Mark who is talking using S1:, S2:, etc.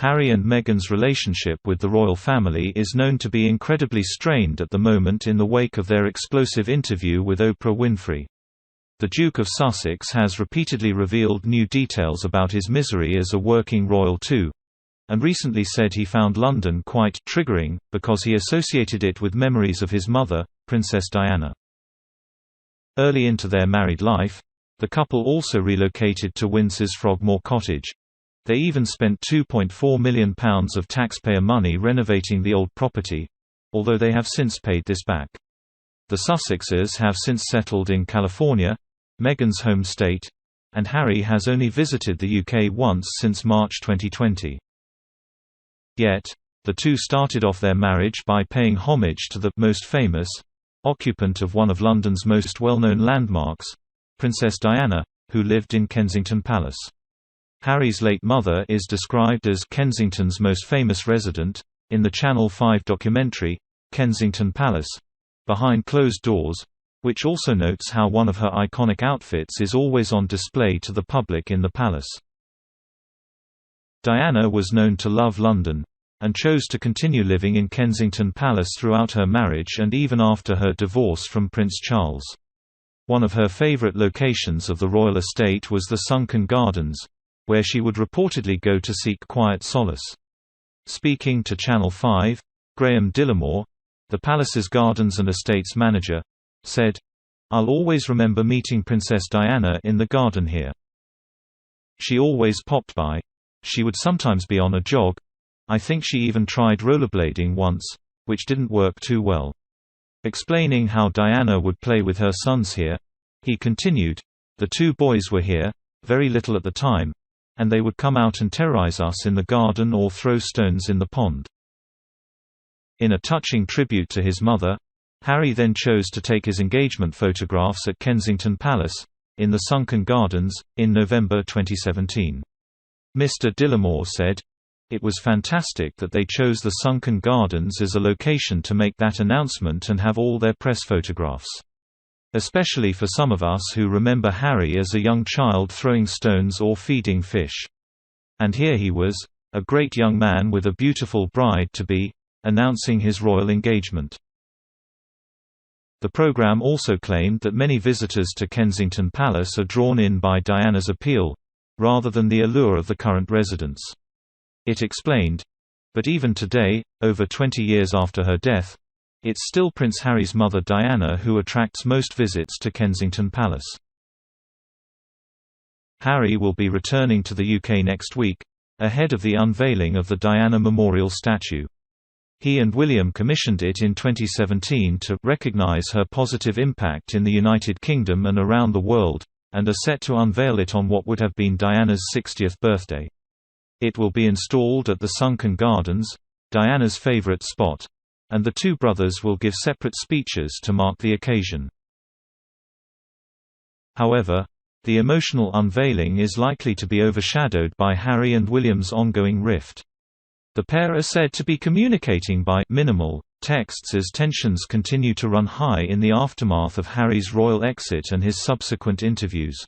S1: Harry and Meghan's relationship with the royal family is known to be incredibly strained at the moment in the wake of their explosive interview with Oprah Winfrey. The Duke of Sussex has repeatedly revealed new details about his misery as a working royal too, and recently said he found London quite triggering, because he associated it with memories of his mother, Princess Diana. Early into their married life, the couple also relocated to Windsor's Frogmore Cottage. They even spent £2.4 million of taxpayer money renovating the old property, although they have since paid this back. The Sussexes have since settled in California, Meghan's home state, and Harry has only visited the UK once since March 2020. Yet, the two started off their marriage by paying homage to the most famous occupant of one of London's most well-known landmarks, Princess Diana, who lived in Kensington Palace. Harry's late mother is described as Kensington's most famous resident, in the Channel 5 documentary, Kensington Palace, Behind Closed Doors, which also notes how one of her iconic outfits is always on display to the public in the palace. Diana was known to love London, and chose to continue living in Kensington Palace throughout her marriage and even after her divorce from Prince Charles. One of her favourite locations of the royal estate was the sunken gardens, where she would reportedly go to seek quiet solace. Speaking to Channel 5, Graham Dillamore, the palace's gardens and estates manager, said, "I'll always remember meeting Princess Diana in the garden here. She always popped by. She would sometimes be on a jog. I think she even tried rollerblading once, which didn't work too well." Explaining how Diana would play with her sons here, he continued, "The two boys were here, very little at the time, and they would come out and terrorize us in the garden or throw stones in the pond." In a touching tribute to his mother, Harry then chose to take his engagement photographs at Kensington Palace, in the sunken gardens, in November 2017. Mr. Dillamore said, "It was fantastic that they chose the sunken gardens as a location to make that announcement and have all their press photographs. Especially for some of us who remember Harry as a young child throwing stones or feeding fish. And here he was, a great young man with a beautiful bride-to-be, announcing his royal engagement." The program also claimed that many visitors to Kensington Palace are drawn in by Diana's appeal, rather than the allure of the current residents. It explained, "But even today, over 20 years after her death, it's still Prince Harry's mother Diana who attracts most visits to Kensington Palace." Harry will be returning to the UK next week, ahead of the unveiling of the Diana Memorial statue. He and William commissioned it in 2017 to recognise her positive impact in the United Kingdom and around the world, and are set to unveil it on what would have been Diana's 60th birthday. It will be installed at the sunken gardens, Diana's favourite spot, and the two brothers will give separate speeches to mark the occasion. However, the emotional unveiling is likely to be overshadowed by Harry and William's ongoing rift. The pair are said to be communicating by minimal texts as tensions continue to run high in the aftermath of Harry's royal exit and his subsequent interviews.